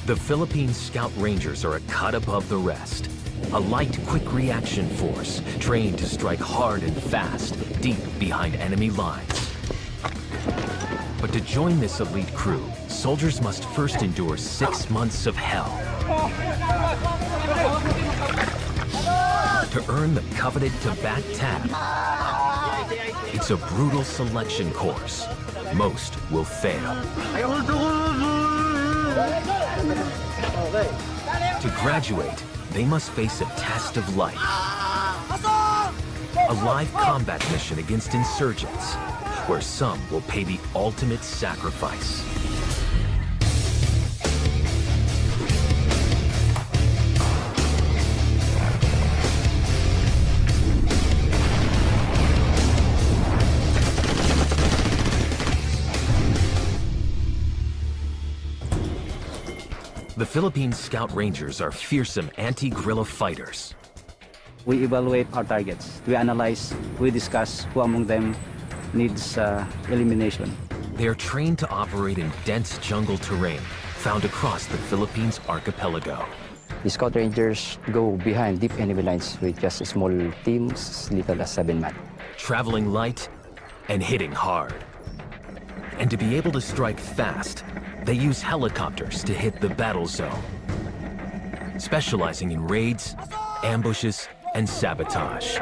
The Philippine Scout Rangers are a cut above the rest. A light, quick reaction force, trained to strike hard and fast, deep behind enemy lines. But to join this elite crew, soldiers must first endure 6 months of hell. To earn the coveted Tabat tab, it's a brutal selection course. Most will fail. To graduate, they must face a test of life. A live combat mission against insurgents, where some will pay the ultimate sacrifice. The Philippine Scout Rangers are fearsome anti-guerrilla fighters. We evaluate our targets. We analyze, we discuss who among them needs elimination. They are trained to operate in dense jungle terrain found across the Philippines archipelago. The Scout Rangers go behind deep enemy lines with just small teams, little as 7 men. Traveling light and hitting hard. And to be able to strike fast, they use helicopters to hit the battle zone, specializing in raids, ambushes, and sabotage.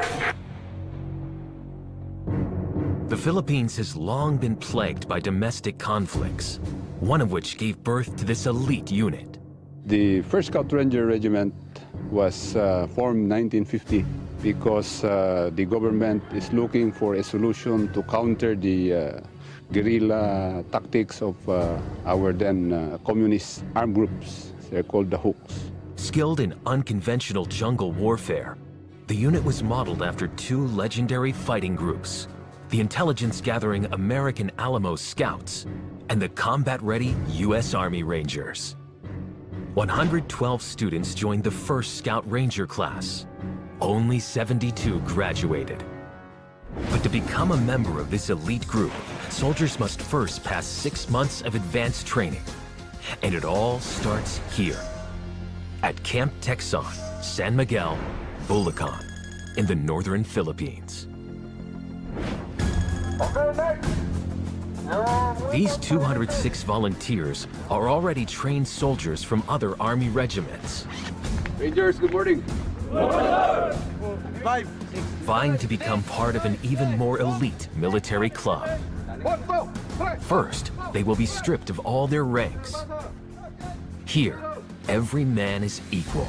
The Philippines has long been plagued by domestic conflicts, one of which gave birth to this elite unit. The 1st Scout Ranger Regiment was formed in 1950 because the government is looking for a solution to counter the guerrilla tactics of our then communist armed groups. They're called the Hooks. Skilled in unconventional jungle warfare, the unit was modeled after 2 legendary fighting groups, the intelligence-gathering American Alamo Scouts and the combat-ready U.S. Army Rangers. 112 students joined the 1st Scout Ranger class. Only 72 graduated. But to become a member of this elite group, soldiers must first pass 6 months of advanced training. And it all starts here, at Camp Texan, San Miguel, Bulacan, in the northern Philippines. These 206 volunteers are already trained soldiers from other Army regiments. Rangers, good morning. Vying to become part of an even more elite military club. First, they will be stripped of all their ranks. Here, every man is equal.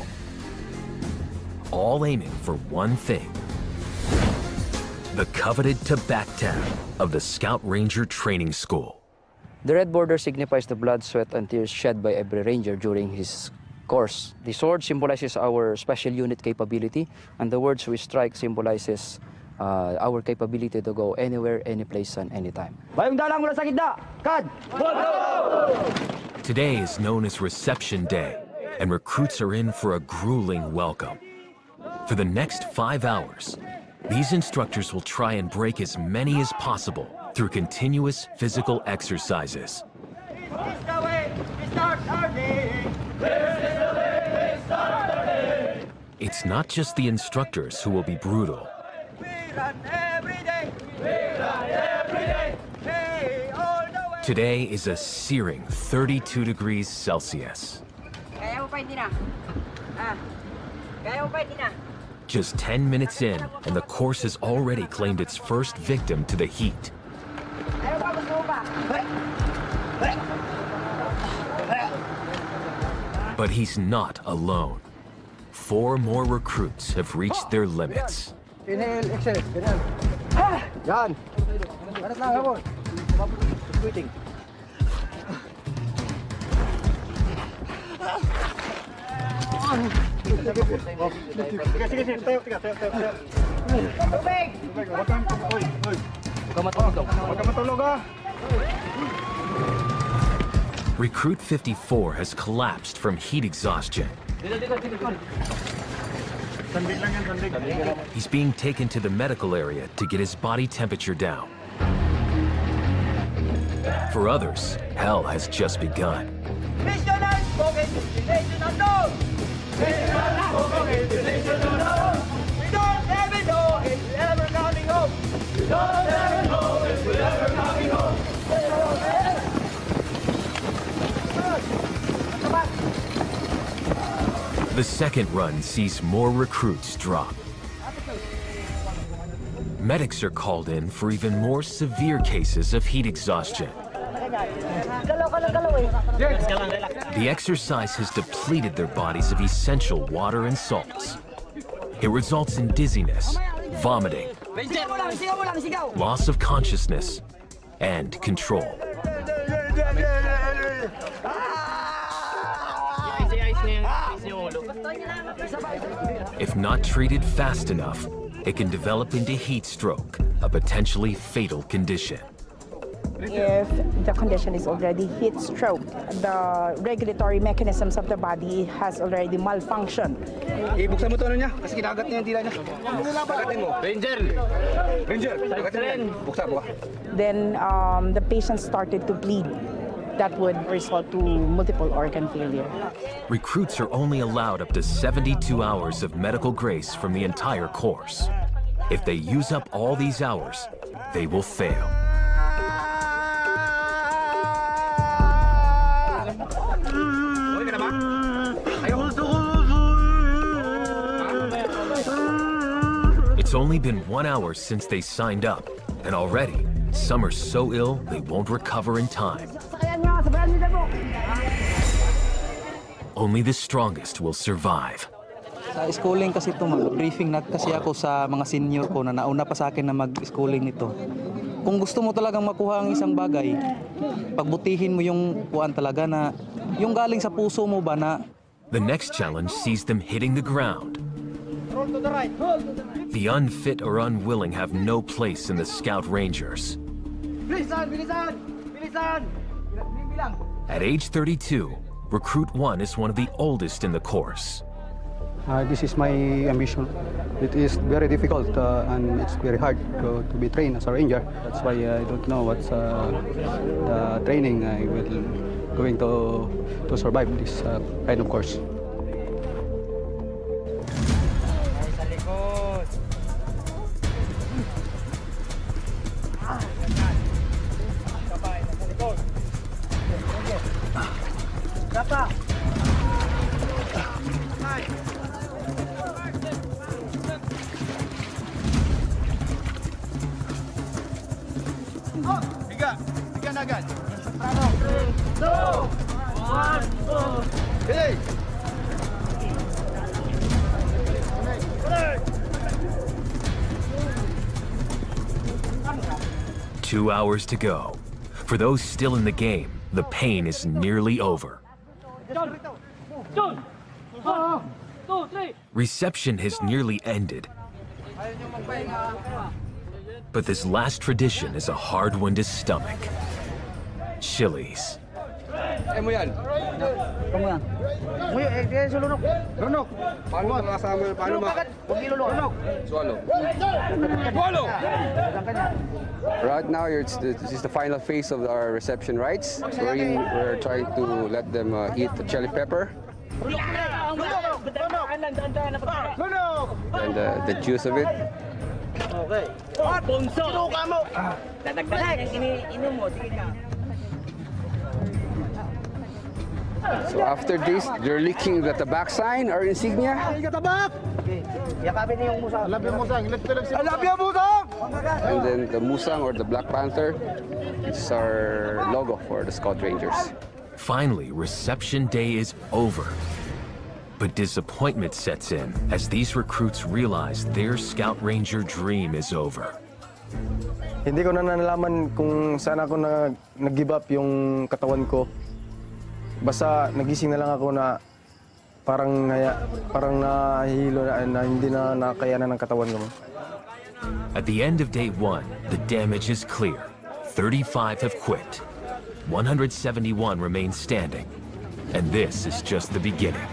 All aiming for one thing: the coveted Tabat tab of the Scout Ranger Training School. The red border signifies the blood, sweat, and tears shed by every ranger during his course. The sword symbolizes our special unit capability, and the words we strike symbolizes our capability to go anywhere, any place, and anytime. Today is known as Reception Day, and recruits are in for a grueling welcome. For the next 5 hours, these instructors will try and break as many as possible through continuous physical exercises. It's not just the instructors who will be brutal. Today is a searing 32 degrees Celsius. Just 10 minutes in, and the course has already claimed its first victim to the heat. But he's not alone. 4 more recruits have reached their limits. Inhale, exhale. Yan. Barat lang, habon. Quitting. Recruit 54 has collapsed from heat exhaustion. He's being taken to the medical area to get his body temperature down. For others, hell has just begun. Destination unknown! Destination unknown! Destination unknown! We don't ever know if we're ever coming home! We don't ever know if we're ever coming home! The second run sees more recruits drop. Medics are called in for even more severe cases of heat exhaustion. The exercise has depleted their bodies of essential water and salts. It results in dizziness, vomiting, loss of consciousness, and control. If not treated fast enough, it can develop into heat stroke, a potentially fatal condition. If the condition is already heat stroke, the regulatory mechanisms of the body has already malfunctioned. Ibuksan mo to niya kasi kinagat niya yung tila niya. Kagatin mo. Ranger! Ranger! Kagatin mo. Buksa. Then the patient started to bleed. That would result to multiple organ failure. Recruits are only allowed up to 72 hours of medical grace from the entire course. If they use up all these hours, they will fail. It's only been 1 hour since they signed up, and already, some are so ill they won't recover in time. Only the strongest will survive. Sa schooling kasi ito, mag-briefing na kasi ako sa mga senior ko na nauna pa sa akin na mag-schooling nito. Kung gusto mo talagang makuha ang isang bagay, pagbutihin mo yung kuhaan talaga na yung galing sa puso mo ba na. The next challenge sees them hitting the ground. Roll to the right. The unfit or unwilling have no place in the Scout Rangers. Bilisan! Bilisan! Bilisan! Bilang! At age 32, Recruit 1 is one of the oldest in the course. This is my ambition. It is very difficult and it's very hard to be trained as a ranger. That's why I don't know what's the training I will going to survive this kind of course. Sa likod! Sabay, sa likod! Gata! Biga na agad. 3, 2, 1, go! Hey! 2 hours to go. For those still in the game, the pain is nearly over. Reception has nearly ended. But this last tradition is a hard one to stomach. Chilies. Mo yan. Kamu yan. Lunok. Lunok. Paano makasama? Paano Huwag ilulunok. Swallow. Right now, this is the final phase of our reception rites. We're trying to let them eat the chili pepper and the juice of it. Okay. Sinuka mo! Dadagdag. Ininom mo. Sige na. So after this, they're licking the tabak sign or insignia. Tabak! Okay. Yakapin niyo yung musang. Alab yung musang. Alab yung musang! And then the musang or the Black Panther, which is our logo for the Scout Rangers. Finally, reception day is over. But disappointment sets in as these recruits realize their Scout Ranger dream is over. Hindi ko na nalaman kung saan ako nag-give up yung katawan ko. Basta nagising na lang ako na parang nahihilo na hindi na nakayanan ng katawan ko. At the end of day 1, the damage is clear. 35 have quit. 171 remain standing. And this is just the beginning.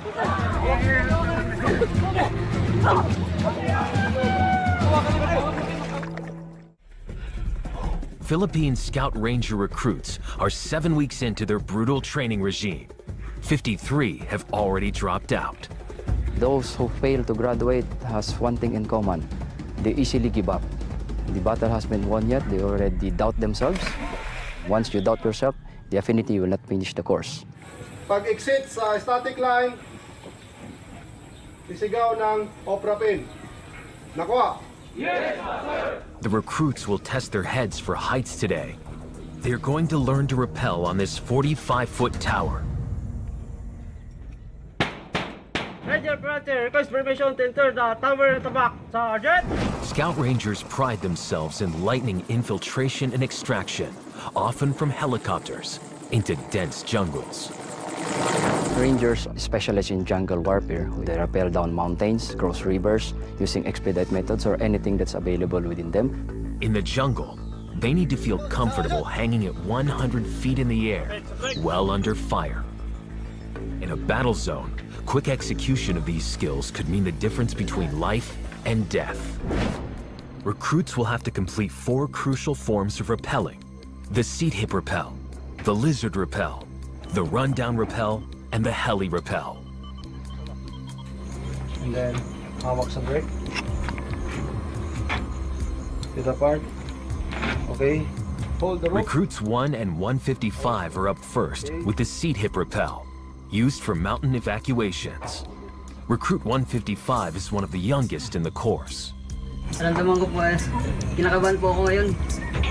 Philippine Scout Ranger recruits are 7 weeks into their brutal training regime. 53 have already dropped out. Those who fail to graduate has one thing in common. They easily give up. The battle has been won yet, they already doubt themselves. Once you doubt yourself, definitely you will not finish the course. Pag-exit sa static line, sisigaw ng opera pin. Nakuha! Yes, sir! The recruits will test their heads for heights today. They're going to learn to rappel on this 45-foot tower. Ranger Frontier, request permission to enter the tower at the back, Sergeant! Scout Rangers pride themselves in lightning infiltration and extraction, often from helicopters, into dense jungles. Rangers specialize in jungle warfare. They rappel down mountains, cross rivers, using expedite methods or anything that's available within them. In the jungle, they need to feel comfortable hanging at 100 feet in the air, well under fire. In a battle zone, quick execution of these skills could mean the difference between life and death. Recruits will have to complete 4 crucial forms of rappelling: the seat hip rappel, the lizard rappel, the rundown rappel, and the heli rappel. And then, hawak sa brake. Hit apart. Okay. Hold the rope. Recruits 1 and 155 are up first with the seat hip rappel, used for mountain evacuations. Recruit 155 is one of the youngest in the course. Naramdaman ko po, kinakabahan po ako ngayon.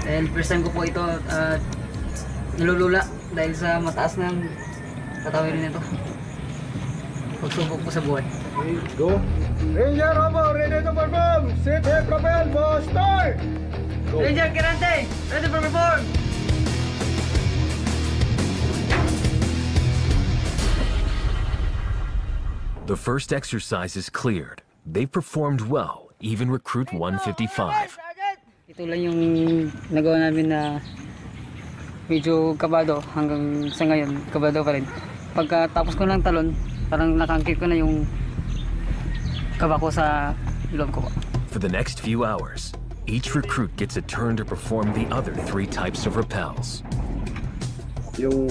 Dahil first time ko po ito nilulula dahil sa mataas ng katawirin nito. Pagsubok po sa buhay. Okay, go. Ranger Robo, ready to perform. Sit hip rappel, boss, start! Go. Ranger Kirante, ready for perform! The first exercise is cleared. They performed well, even recruit 155. Ito lang yung nagawa namin na medyo kabado hanggang sa ngayon, kabado pa rin. Pagkatapos ko ng talon, parang nakangkit ko na yung kaba ko sa ilong ko. For the next few hours, each recruit gets a turn to perform the other 3 types of rappels. Yung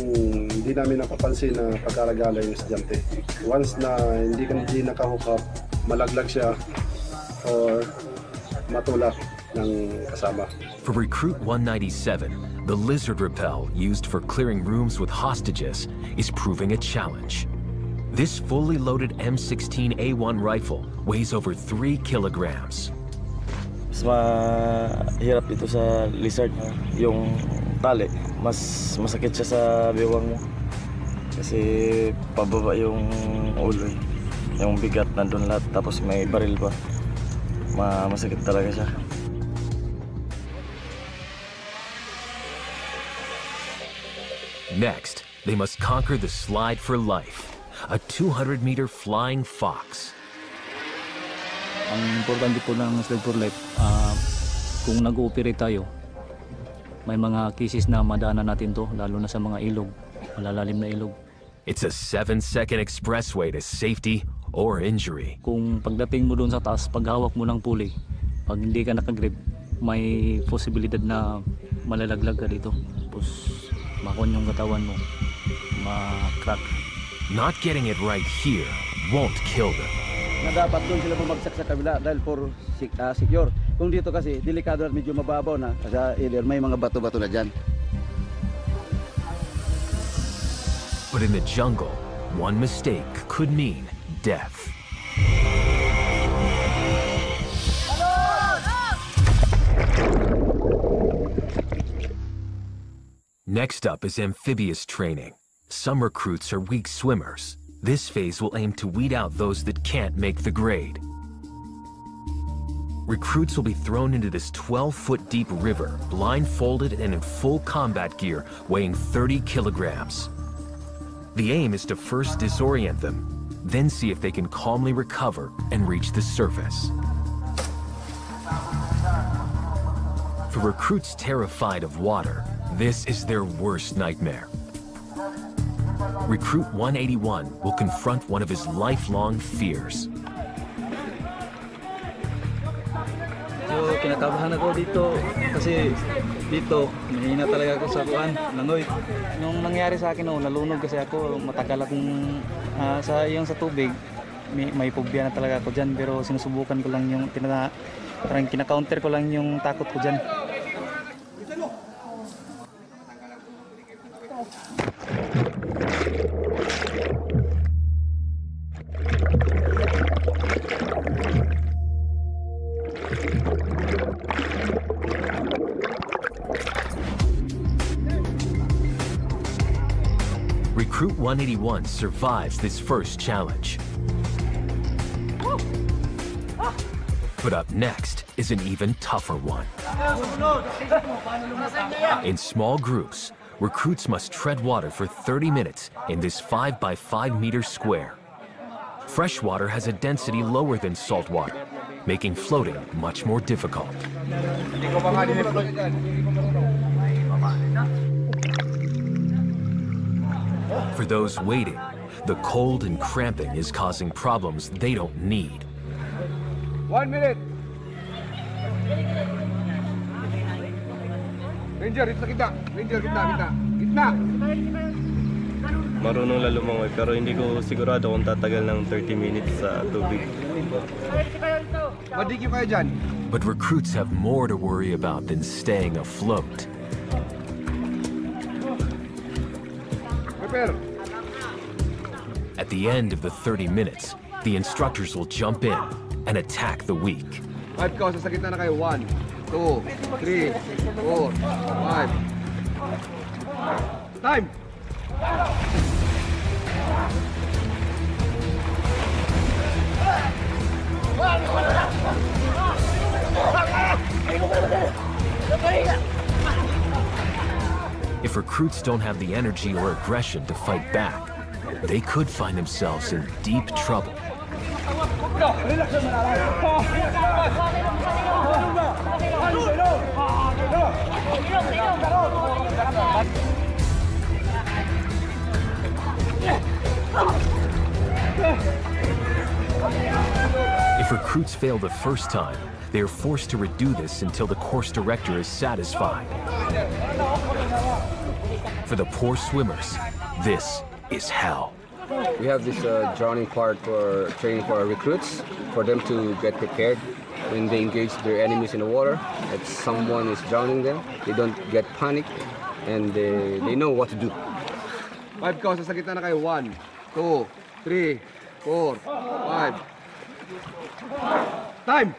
hindi namin napapansin na pagkaragala yung estudyante. Once na hindi nakahook up, malaglag siya or matulak ng kasama. For recruit 197, the lizard rappel used for clearing rooms with hostages is proving a challenge. This fully loaded M16A1 rifle weighs over 3 kilograms. Mas mahirap ito sa lizard, yung tali, mas masakit siya sa biwang mo. Kasi pababa yung ulo, yung bigat nandun lahat, tapos may baril pa. Masakit talaga siya. Next, they must conquer the slide for life, a 200-meter flying fox. Ang importante po ng slide for life, kung nag-ooperate tayo, may mga cases na madaanan natin to, lalo na sa mga ilog, malalalim na ilog. It's a 7-second expressway to safety or injury. Kung pagdating mo doon sa taas, paghawak mo ng pulley, pag hindi ka nakagrip, may posibilidad na malalaglag ka dito. Tapos makon yung katawan mo, ma-crack. Not getting it right here won't kill them. Na dapat doon sila bumagsak sa kabila dahil for secure. Kung dito kasi, delikado at medyo mababaw na. Kasi either may mga bato-bato na dyan. But in the jungle, one mistake could mean death. Next up is amphibious training. Some recruits are weak swimmers. This phase will aim to weed out those that can't make the grade. Recruits will be thrown into this 12-foot deep river, blindfolded and in full combat gear, weighing 30 kilograms. The aim is to first disorient them, then see if they can calmly recover and reach the surface. For recruits terrified of water, this is their worst nightmare. Recruit 181 will confront one of his lifelong fears. So, kinakabahan ako dito kasi dito mahina talaga ako sa kuan, langoy. Nung nangyari sa akin nalunod kasi ako, matagal akong sa tubig. May phobia na talaga ako diyan, pero sinusubukan ko lang yung parang kina-counter ko lang yung takot ko diyan. Recruit 181 survives this first challenge. But up next is an even tougher one. In small groups, recruits must tread water for 30 minutes in this 5 by 5 meter square. Fresh water has a density lower than salt water, making floating much more difficult. For those waiting, the cold and cramping is causing problems they don't need. 1 minute. Ranger, ito kita. Ranger, kita. Marunong na lumangoy pero hindi ko sigurado kung tatagal ng 30 minutes sa tubig. Madikyo kayo dyan. But recruits have more to worry about than staying afloat. Prepare. At the end of the 30 minutes, the instructors will jump in and attack the weak. 5 ka, sa gitna na kayo. 1, 2, 3, 4, 5. Time! If recruits don't have the energy or aggression to fight back, they could find themselves in deep trouble. If recruits fail the first time, they are forced to redo this until the course director is satisfied. For the poor swimmers, this is hell. We have this drowning part for training for our recruits, for them to get prepared when they engage their enemies in the water. If someone is drowning them, they don't get panicked and they know what to do. 5 ka, sa gitna na kayo. 1, 2, 3, 4, 5. Time!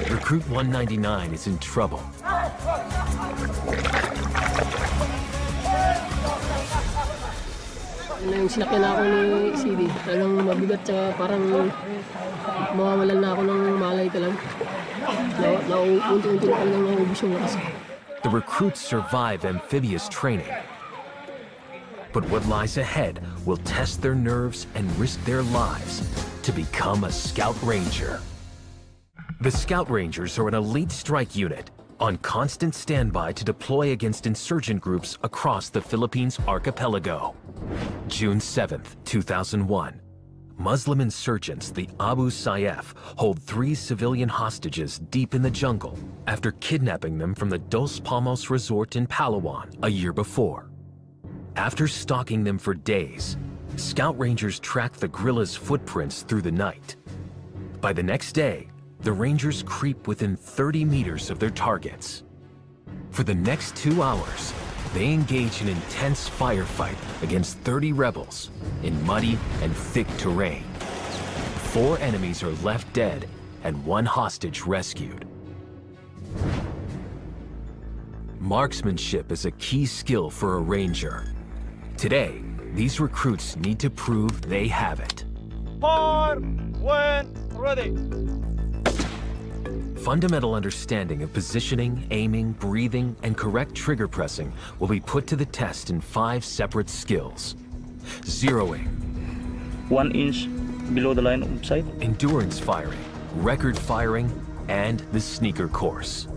Recruit 199 is in trouble. Yung sinakyan ako ni CD, talagang mabigat tsaka parang mawawalan na ako ng malay ka lang. Unti-unti na lang naubos yung lakas. The recruits survive amphibious training. But what lies ahead will test their nerves and risk their lives to become a Scout Ranger. The Scout Rangers are an elite strike unit on constant standby to deploy against insurgent groups across the Philippines archipelago. June 7th, 2001. Muslim insurgents, the Abu Sayyaf, hold 3 civilian hostages deep in the jungle after kidnapping them from the Dos Palmos resort in Palawan a year before. After stalking them for days, Scout Rangers track the guerrillas' footprints through the night. By the next day, the Rangers creep within 30 meters of their targets. For the next 2 hours, they engage in intense firefight against 30 rebels in muddy and thick terrain. 4 enemies are left dead and 1 hostage rescued. Marksmanship is a key skill for a ranger. Today, these recruits need to prove they have it. 4, 1, ready! Fundamental understanding of positioning, aiming, breathing, and correct trigger pressing will be put to the test in 5 separate skills. Zeroing, 1 inch below the line of sight, endurance firing, record firing, and the sneaker course.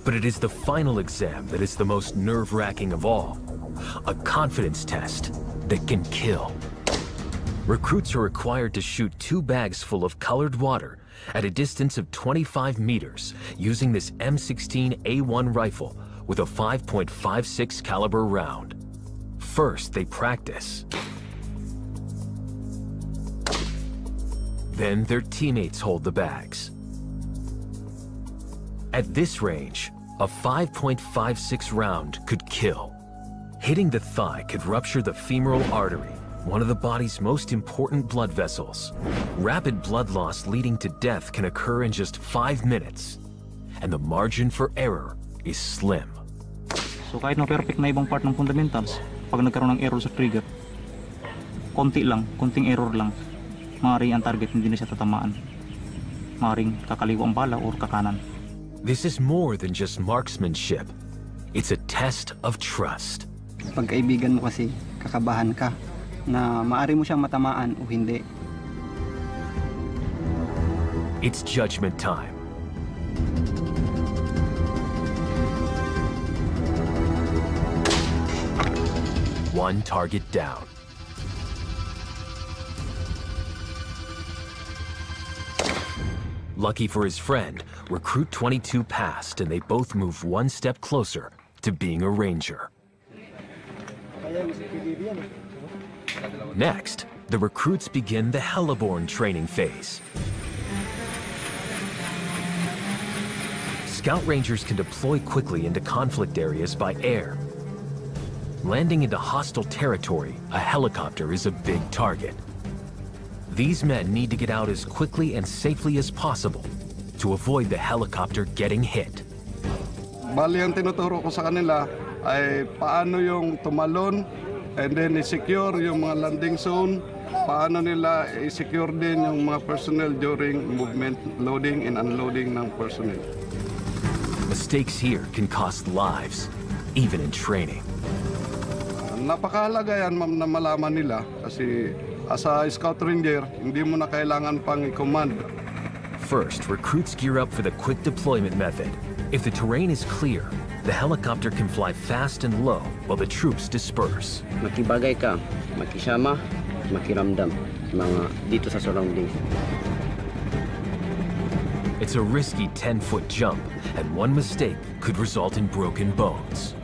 But it is the final exam that is the most nerve-wracking of all. A confidence test that can kill. Recruits are required to shoot 2 bags full of colored water at a distance of 25 meters using this M16A1 rifle with a 5.56 caliber round. First, they practice. Then their teammates hold the bags. At this range, a 5.56 round could kill. Hitting the thigh could rupture the femoral artery, one of the body's most important blood vessels. Rapid blood loss leading to death can occur in just 5 minutes, and the margin for error is slim. So kahit na perfect na ibang part ng fundamentals, pag nagkaroon ng error sa trigger, konting error lang, maaaring ang target hindi na siya tatamaan. Maaaring kakaliwa ang bala or kakanan. This is more than just marksmanship. It's a test of trust. Pagkaibigan mo kasi, kakabahan ka na maaari mo siyang matamaan o hindi. It's judgment time. One target down. Lucky for his friend, Recruit 22 passed and they both move one step closer to being a ranger. Next, the recruits begin the heliborne training phase. Scout Rangers can deploy quickly into conflict areas by air. Landing into hostile territory, a helicopter is a big target. These men need to get out as quickly and safely as possible to avoid the helicopter getting hit. Bali, ang tinuturo ko sa kanila ay paano yung tumalon and then i-secure yung mga landing zone, paano nila i-secure din yung mga personnel during movement, loading and unloading ng personnel. Mistakes here can cost lives, even in training. Napakahalaga yan na malaman nila kasi as a Scout Ranger, hindi mo na kailangan pang i-command. First, recruits gear up for the quick deployment method. If the terrain is clear, the helicopter can fly fast and low while the troops disperse. Makibagay ka, makisama, makiramdam mga dito sa surroundings. It's a risky 10-foot jump, and one mistake could result in broken bones.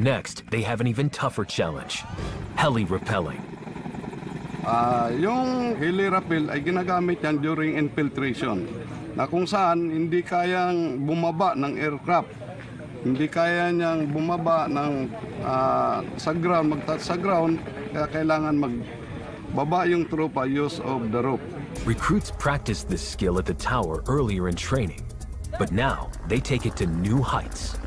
Next, they have an even tougher challenge, heli rappelling. Yung heli rappel ay ginagamit yan during infiltration na kung saan hindi kayang bumaba ng aircraft. Hindi kaya niyang bumaba ng sa ground, mag-touch sa ground, kaya kailangan magbaba yung tropa use of the rope. Recruits practiced this skill at the tower earlier in training, but now they take it to new heights.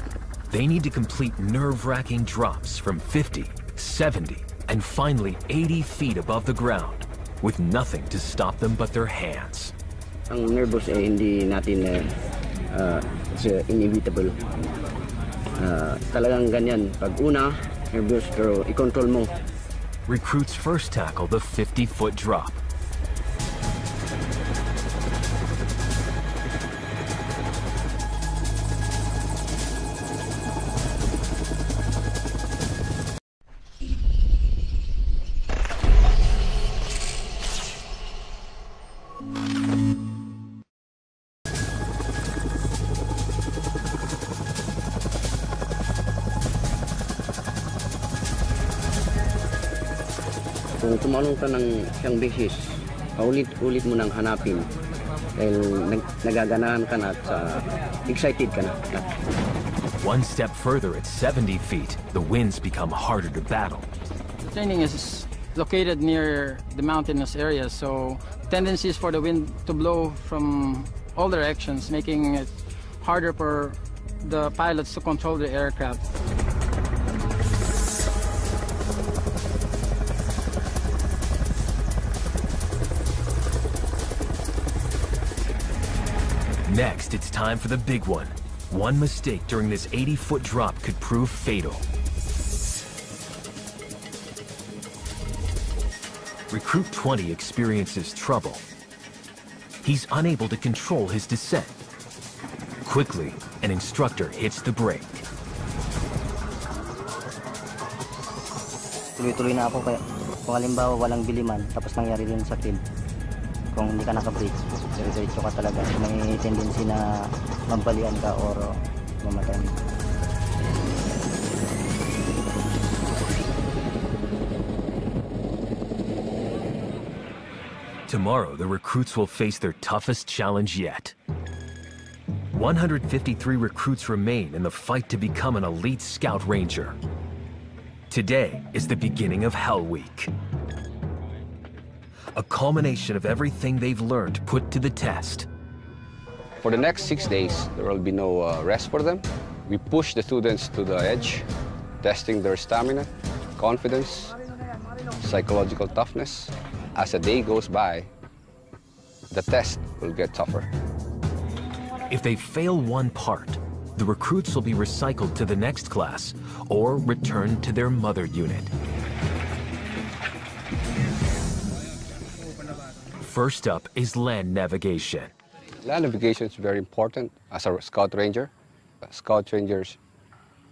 They need to complete nerve-wracking drops from 50, 70, and finally 80 feet above the ground, with nothing to stop them but their hands. Ang nervous ay hindi natin it's inevitable. Talagang ganyan. Pag una, nervous pero i-control mo. Recruits first tackle the 50-foot drop. Kung tumalong ka ng siyang beses, paulit-ulit mo nang hanapin dahil nagaganahan ka na at excited ka na. One step further at 70 feet, the winds become harder to battle. The training is located near the mountainous areas, so tendencies for the wind to blow from all directions, making it harder for the pilots to control the aircraft. Next, it's time for the big one. One mistake during this 80-foot drop could prove fatal. Recruit 20 experiences trouble. He's unable to control his descent. Quickly, an instructor hits the brake. Tuloy-tuloy na ako kaya kung halimbawa walang biliman tapos nangyari din sa field. Kung hindi ka naka-brake, diretso ka talaga. May tendency na mabalian ka or mamatay. Tomorrow, the recruits will face their toughest challenge yet. 153 recruits remain in the fight to become an elite scout ranger. Today is the beginning of Hell Week. A culmination of everything they've learned put to the test. For the next 6 days, there will be no rest for them. We push the students to the edge, testing their stamina, confidence, psychological toughness. As the day goes by, the test will get tougher. If they fail one part, the recruits will be recycled to the next class or returned to their mother unit. First up is land navigation. Land navigation is very important as a scout ranger. Scout rangers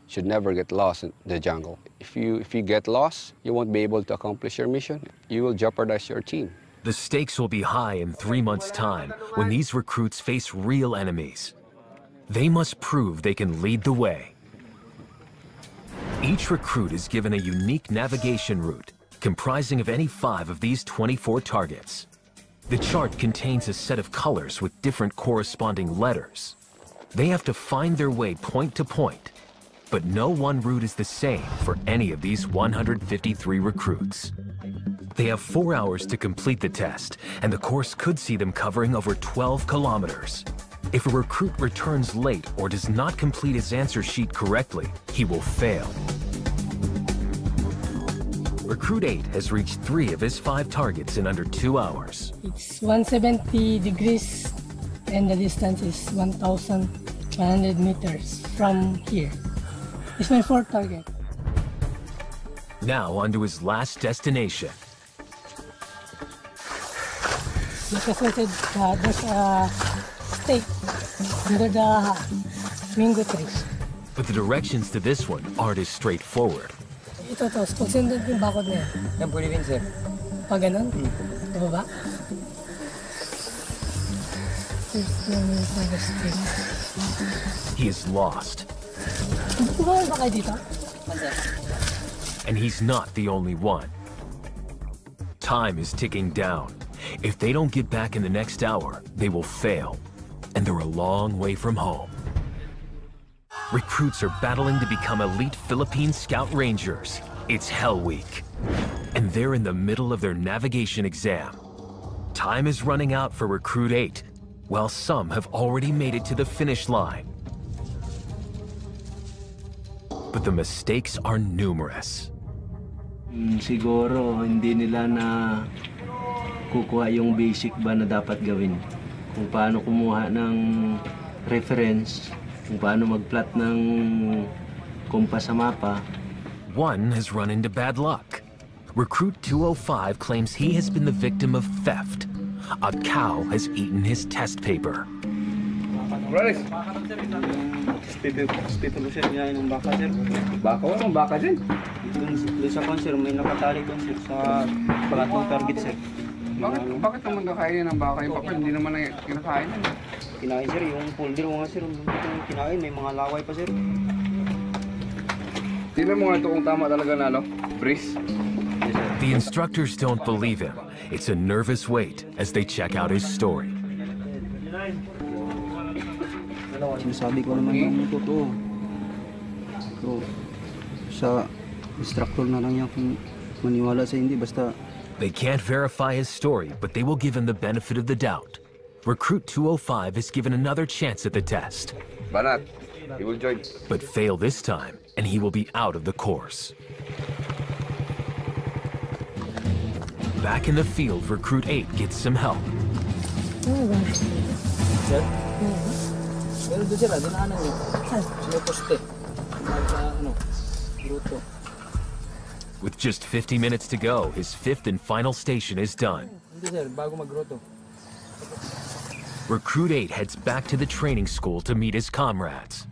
should never get lost in the jungle. If you get lost, you won't be able to accomplish your mission. You will jeopardize your team. The stakes will be high in 3 months' time when these recruits face real enemies. They must prove they can lead the way. Each recruit is given a unique navigation route comprising of any 5 of these 24 targets. The chart contains a set of colors with different corresponding letters. They have to find their way point to point, but no one route is the same for any of these 153 recruits. They have 4 hours to complete the test, and the course could see them covering over 12 kilometers. If a recruit returns late or does not complete his answer sheet correctly, he will fail. Recruit 8 has reached 3 of his 5 targets in under 2 hours. It's 170 degrees and the distance is 1,200 meters from here. It's my 4th target. Now on to his last destination. Like I said, there's a stake under the mango trees. But the directions to this one aren't as straightforward. Ito, kung sundin yung bakod na yan. Yan, pwede rin, sir. Pag ganun? Baba? He is lost. Bumahan ba kayo dito? And he's not the only one. Time is ticking down. If they don't get back in the next hour, they will fail. And they're a long way from home. Recruits are battling to become elite Philippine Scout Rangers. It's Hell Week. And they're in the middle of their navigation exam. Time is running out for Recruit 8, while some have already made it to the finish line. But the mistakes are numerous. Siguro hindi nila na kukuha yung basic ba na dapat gawin. Kung paano kumuha ng reference, kung paano mag-plot ng kompas sa mapa. One has run into bad luck. Recruit 205 claims he has been the victim of theft. A cow has eaten his test paper. Spito mo sir, niyain ng baka sir. Baka? Walang baka din. Doon sa kon sir, may nakatali doon sir sa pangatlong target sir. Bakit naman kakainin ng baka yung papel? Hindi naman na kinakain. Kinain sir, yung folder mo nga sir, yung kinain, may mga laway pa sir. Tingnan mo nga ito kung tama talaga na, no? Breeze. The instructors don't believe him. It's a nervous wait as they check out his story. Sinasabi ko naman yung totoo. So, sa instructor na lang yan kung maniwala sa hindi, basta... They can't verify his story, but they will give him the benefit of the doubt. Recruit 205 is given another chance at the test. Banat, he will join. But fail this time, and he will be out of the course. Back in the field, Recruit 8 gets some help. Sir? Meron doon sila, dinaanan niyo. Sino poste? Gruto. With just 50 minutes to go, his fifth and final station is done. Recruit 8 heads back to the training school to meet his comrades.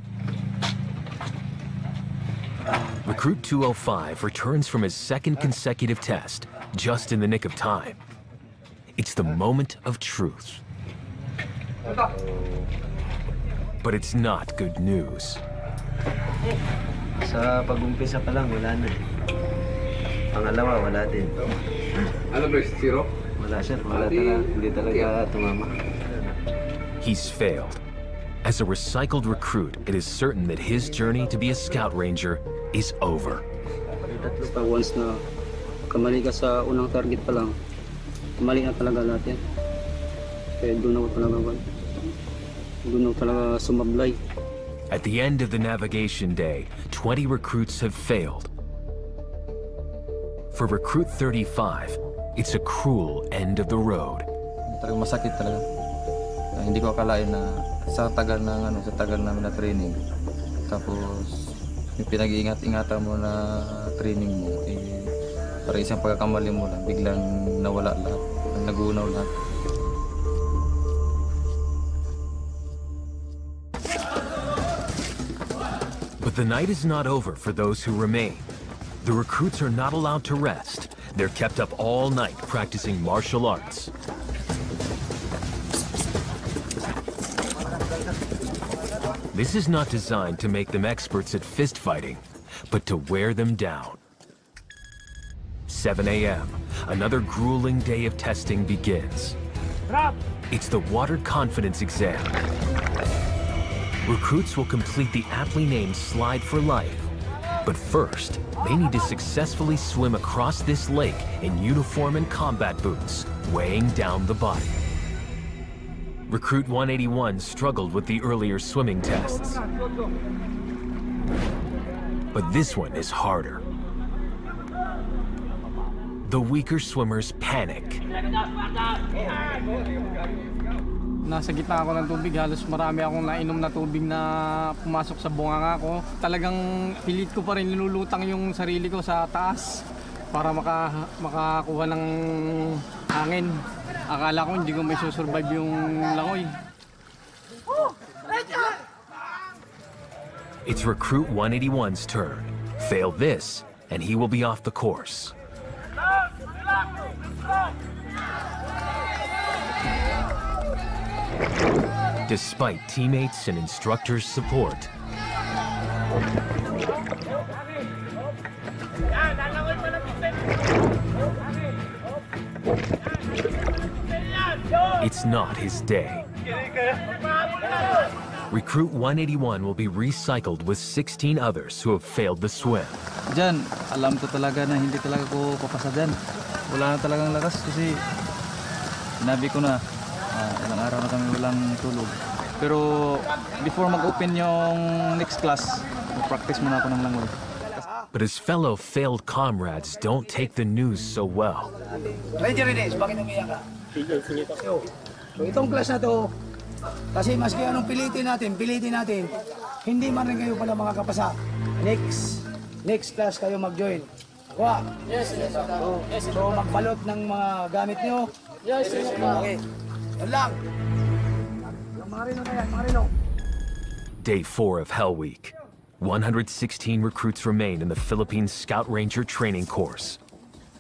Recruit 205 returns from his second consecutive test, just in the nick of time. It's the moment of truth. But it's not good news. Sa pag-umpisa pa lang, wala na. Pangalawa, wala din. Ano ba, zero? Wala sir, wala talaga. Hindi talaga tumama. He's failed. As a recycled recruit, it is certain that his journey to be a scout ranger is over. Pag once na kamali ka sa unang target pa lang, mali na talaga lahat yan. Kaya doon ako talaga sumablay. At the end of the navigation day, 20 recruits have failed. For Recruit 35, it's a cruel end of the road. Talagang masakit talaga. Hindi ko akalain na sa tagal namin na training, tapos yung pinag-iingat-ingatan mo na training mo, para isang pagkakamali mo lang, biglang nawala lahat, nagunaw lahat. But the night is not over for those who remain. The recruits are not allowed to rest. They're kept up all night practicing martial arts. This is not designed to make them experts at fist fighting, but to wear them down. 7 a.m., another grueling day of testing begins. It's the water confidence exam. Recruits will complete the aptly named Slide for Life. But first, they need to successfully swim across this lake in uniform and combat boots, weighing down the body. Recruit 181 struggled with the earlier swimming tests. But this one is harder. The weaker swimmers panic. Nasa gitna ako ng tubig, halos marami akong nainom na tubig na pumasok sa bunganga ko. Talagang pilit ko pa rin nilulutang yung sarili ko sa taas para makakuha ng hangin. Akala ko hindi ko may susurvive yung langoy. It's Recruit 181's turn. Fail this, and he will be off the course. Despite teammates and instructors' support, it's not his day. Recruit 181 will be recycled with 16 others who have failed the swim. Diyan, alam ko talaga na hindi talaga ko papasa dyan. Wala na talagang lakas kasi sinabi ko na ilang araw na kami walang tulog. Pero before mag-open yung next class, mag-practice muna ako ng langoy. But his fellow failed comrades don't take the news so well. Ranger Rines, bakit umiyak ka? So itong class na to, kasi maski anong pilitin natin, hindi man rin kayo pala makakapasa. Next class kayo mag-join. Kuha? Yes, yes. So magbalot ng mga gamit nyo? Yes, yes. Okay. Yan lang. Marino na yan, Marino. Day 4 of Hell Week. 116 recruits remain in the Philippine Scout Ranger training course.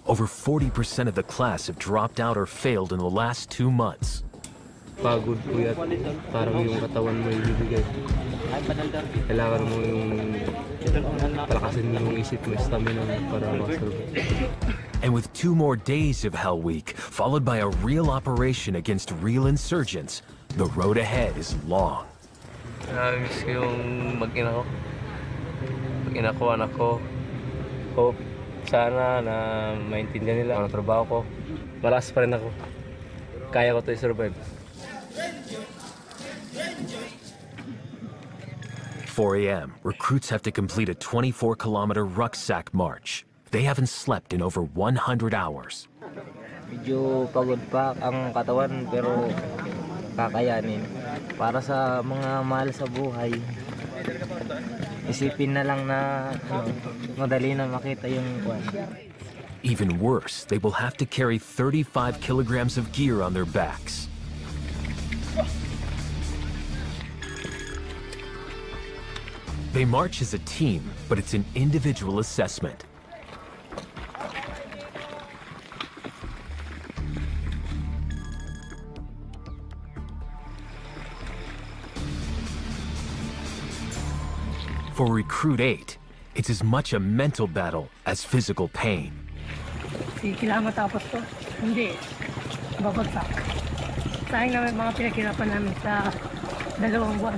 Over 40% of the class have dropped out or failed in the last 2 months. Pagod po yan. Parang yung katawan mo yung bibigay. Kailangan mo yung palakasin mo yung isip mo, stamina para makasurvive. And with 2 more days of Hell Week, followed by a real operation against real insurgents, the road ahead is long. Miss ko yung mag-ina ko. Mag-ina ko, anak ko. Hope sana na maintindihan nila ang trabaho ko. Malakas pa rin ako. Kaya ko ito i-survive. 4 a.m., recruits have to complete a 24-kilometer rucksack march. They haven't slept in over 100 hours. Medyo pagod pa ang katawan pero kakayanin. Para sa mga mahal sa buhay, isipin na lang na madali na makita yung kwan. Even worse, they will have to carry 35 kilograms of gear on their backs. They march as a team, but it's an individual assessment. For Recruit 8, it's as much a mental battle as physical pain. Kailangan matapos to. Hindi. Babagsak. Sayang naman mga pinaghirapan namin sa 2 buwan.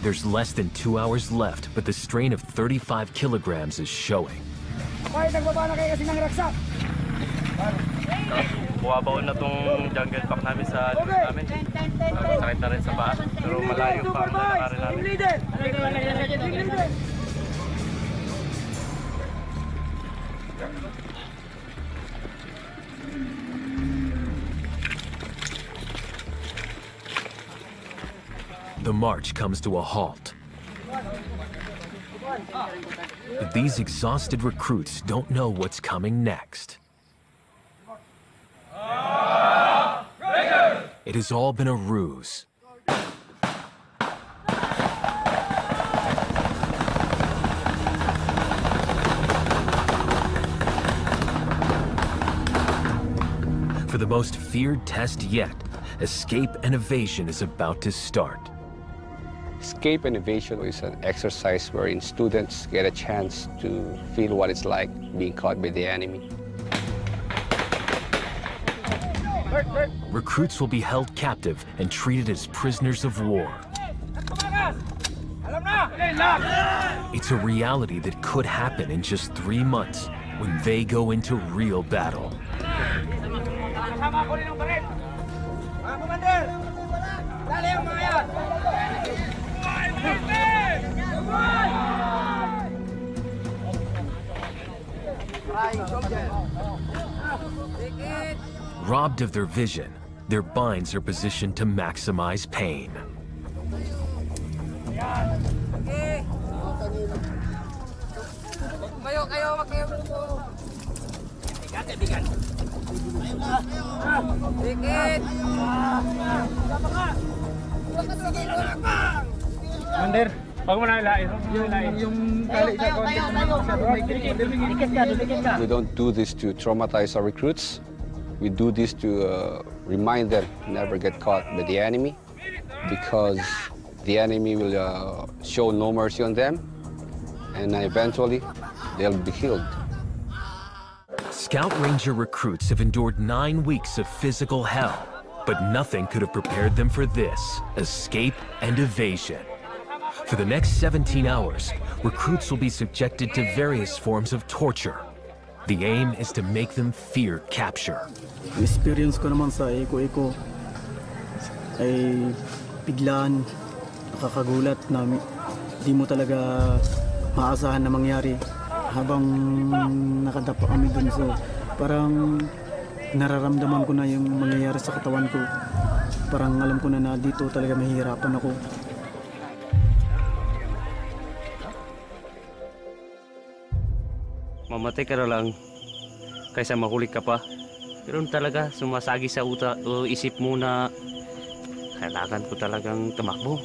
There's less than 2 hours left, but the strain of 35 kilograms is showing. Okay, nagbaba na kayo kasi ng raksak. Buwabaon na tong jungle pack namin sa likod namin. Sakit na rin sa paa, pero malayo pa ang lalakarin namin. The march comes to a halt. But these exhausted recruits don't know what's coming next. It has all been a ruse. For the most feared test yet, escape and evasion is about to start. Escape and evasion is an exercise wherein students get a chance to feel what it's like being caught by the enemy. Recruits will be held captive and treated as prisoners of war. It's a reality that could happen in just 3 months when they go into real battle. Robbed of their vision, their binds are positioned to maximize pain. Commander, wag mo na ilain. Yung tali sa konti. We don't do this to traumatize our recruits. We do this to remind them to never get caught by the enemy, because the enemy will show no mercy on them, and eventually they'll be killed. Scout Ranger recruits have endured 9 weeks of physical hell, but nothing could have prepared them for this, escape and evasion. For the next 17 hours, recruits will be subjected to various forms of torture. The aim is to make them fear capture. Experience ko naman sa iko-iko ay biglaan, nakakagulat na di mo talaga maasahan na mangyari habang nakadapa kami dun. So parang nararamdaman ko na yung mangyayari sa katawan ko. Parang alam ko na dito talaga mahihirapan ako. Mamatay ka na lang kaysa mahuli ka pa. Pero talaga sumasagi sa isip mo na kailangan ko talagang tumakbo.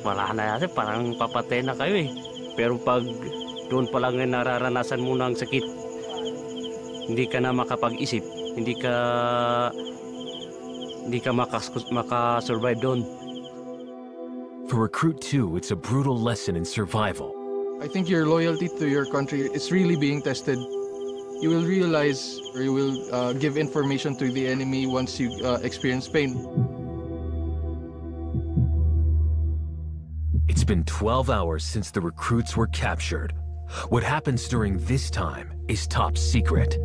Wala na yata, parang papatay na kayo eh. Pero pag doon pa lang nararanasan mo ng sakit, hindi ka na makapag-isip, hindi ka makasurvive doon. For Recruit 2, it's a brutal lesson in survival. I think your loyalty to your country is really being tested. You will realize, or you will give information to the enemy once you experience pain. It's been 12 hours since the recruits were captured. What happens during this time is top secret.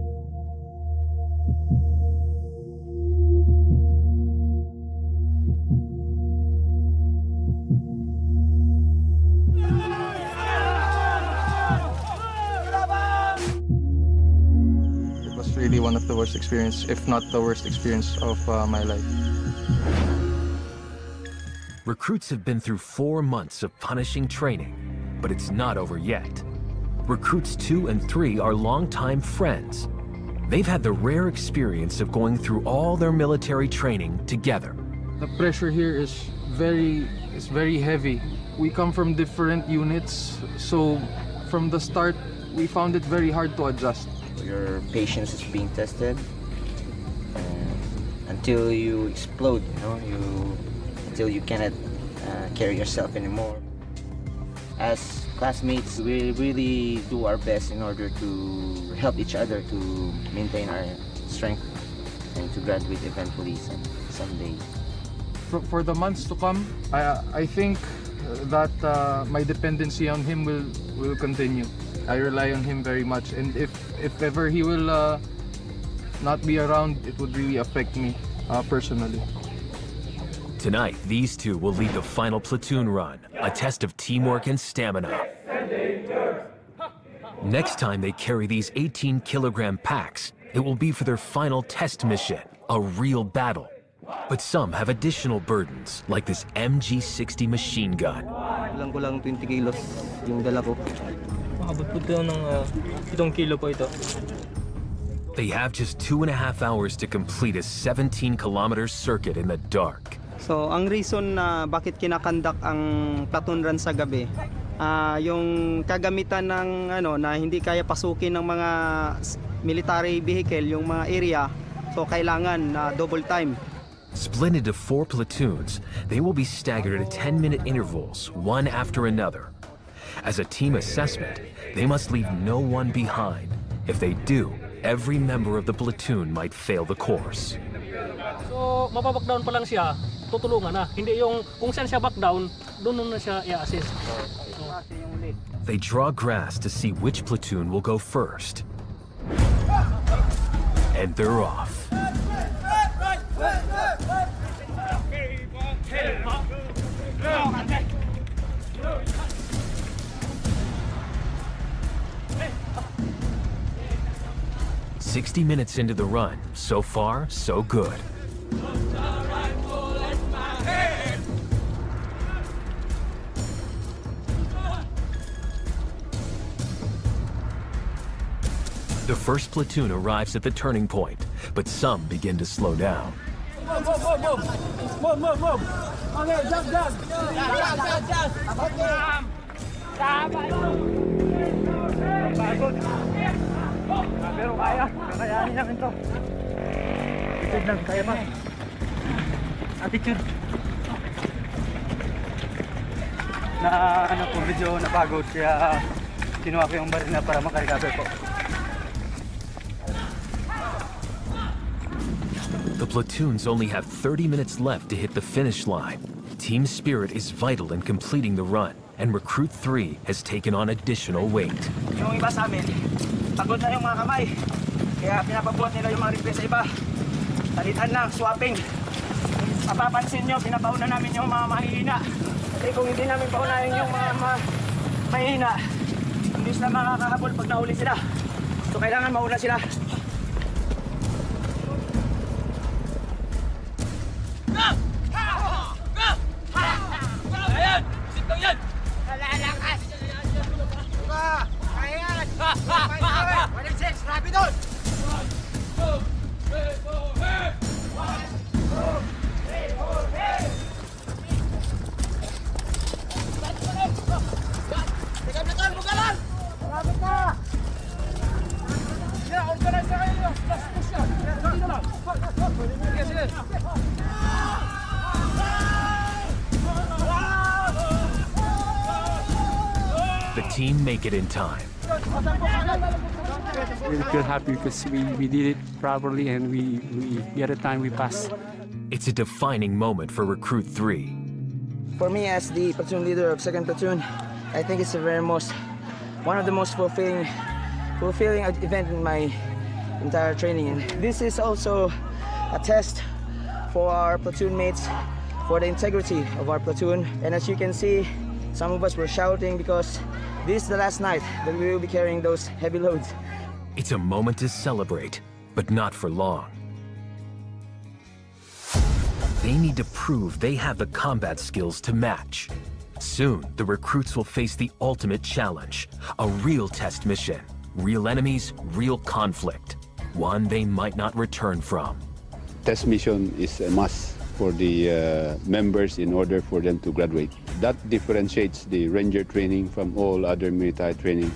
Really definitely one of the worst experience, if not the worst experience of my life. Recruits have been through 4 months of punishing training, but it's not over yet. Recruits 2 and 3 are longtime friends. They've had the rare experience of going through all their military training together. The pressure here is very heavy. We come from different units, so from the start, we found it very hard to adjust. Your patience is being tested until you explode, until you cannot carry yourself anymore. As classmates, we really do our best in order to help each other to maintain our strength and to graduate eventually someday. For the months to come, I think that my dependency on him will continue. I rely on him very much, and if ever he will not be around, it would really affect me personally. Tonight, these two will lead the final platoon run, a test of teamwork and stamina. Next time they carry these 18-kilogram packs, it will be for their final test mission, a real battle. But some have additional burdens, like this MG60 machine gun. Ilang ko lang 20 kilos yung dala ko. Maabot po ito ng 7 kilo po ito. They have just 2.5 hours to complete a 17-kilometer circuit in the dark. So, ang reason na bakit kinakandak ang platoon run sa gabi, yung kagamitan ng na hindi kaya pasukin ng mga military vehicle, yung mga area, so kailangan double time. Split into 4 platoons, they will be staggered at 10-minute intervals, one after another. As a team assessment, they must leave no one behind. If they do, every member of the platoon might fail the course. So, mababakdown pa lang siya, tutulungan na. Hindi yung kung saan siya backdown, doon na siya i-assist. They draw grass to see which platoon will go first. And they're off. "60 minutes into the run. So far, so good." The first platoon arrives at the turning point, but some begin to slow down. Move. Okay, jump. Pero kakayanin namin to. Attitude lang, kaya ba? Attitude. Medyo napagod, kaya kinuha ko yung baril na para makarecover po. The platoons only have 30 minutes left to hit the finish line. Team spirit is vital in completing the run, and Recruit 3 has taken on additional weight. Yung iba sa amin, pagod na yung mga kamay. Kaya pinapabuhat nila yung mga request sa iba. Talitan lang, swapping. Mapapansin nyo, pinapauna namin yung mga mahihina. Kasi kung hindi namin paunahin yung mga mahihina, hindi sila makakahabol pag nahuli sila. So kailangan mauna sila. The team make it in time. We feel happy because we did it properly and we get a time we passed. It's a defining moment for Recruit 3. For me, as the platoon leader of 2nd Platoon, I think it's one of the most fulfilling event in my entire training. And this is also a test for our platoon mates, for the integrity of our platoon. And as you can see, some of us were shouting because this is the last night that we will be carrying those heavy loads. It's a moment to celebrate, but not for long. They need to prove they have the combat skills to match. Soon, the recruits will face the ultimate challenge, a real test mission, real enemies, real conflict, one they might not return from. Test mission is a must for the members in order for them to graduate. That differentiates the Ranger training from all other military training.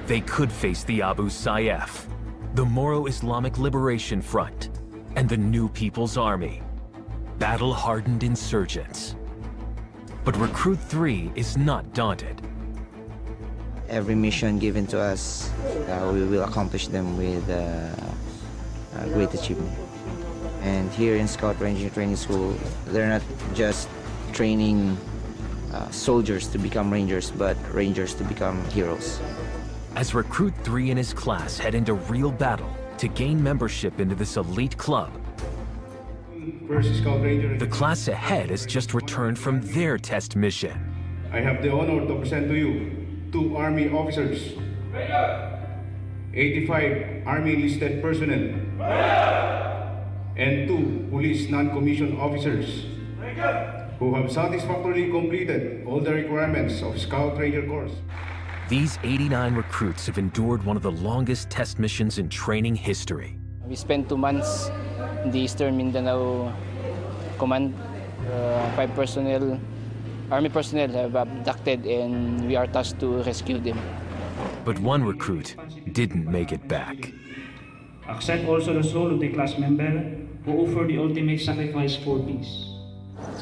They could face the Abu Sayyaf, the Moro-Islamic Liberation Front, and the New People's Army, battle-hardened insurgents. But Recruit 3 is not daunted. Every mission given to us, we will accomplish them with great achievement. And here in Scout Ranger Training School, they're not just training soldiers to become Rangers, but Rangers to become heroes. As Recruit 3 and his class head into real battle to gain membership into this elite club, the class ahead has just returned from their test mission. I have the honor to present to you 2 Army officers, 85 Army enlisted personnel, and 2 police non-commissioned officers who have satisfactorily completed all the requirements of Scout Ranger course. These 89 recruits have endured one of the longest test missions in training history. We spent 2 months in the Eastern Mindanao Command. 5 personnel, Army personnel have abducted, and we are tasked to rescue them. But one recruit didn't make it back. Accept also the soul of the class member who offered the ultimate sacrifice for peace.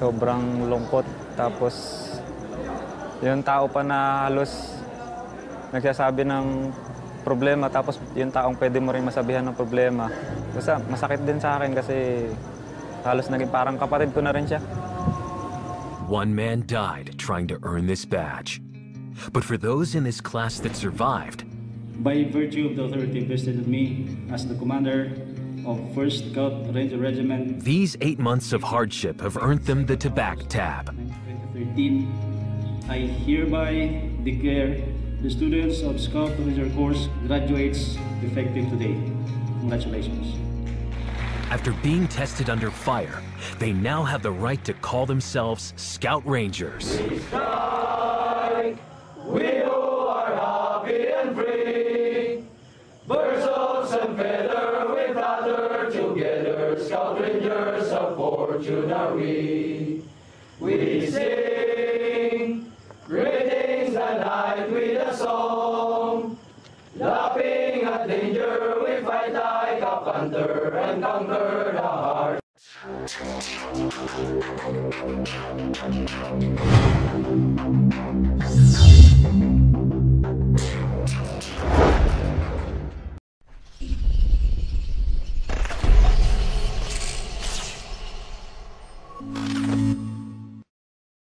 Sobrang lungkot, tapos yung tao pa na halos nagsasabi ng problema, tapos yung taong pwede mo rin masabihan ng problema. Basta masakit din sa akin kasi halos naging parang kapatid ko na rin siya. One man died trying to earn this badge. But for those in this class that survived, by virtue of the authority vested in me as the commander of 1st Scout Ranger Regiment, these 8 months of hardship have earned them the Tabac tab. 2013, I hereby declare the students of Scout Ranger course graduates effective today. Congratulations. After being tested under fire, they now have the right to call themselves Scout Rangers. We strike, we who are happy and free. Birds of some feather we flutter together. Scout Rangers of fortune are we. We sing greetings at night with a song. Laughing at danger, we fight like a panther and conquer the heart.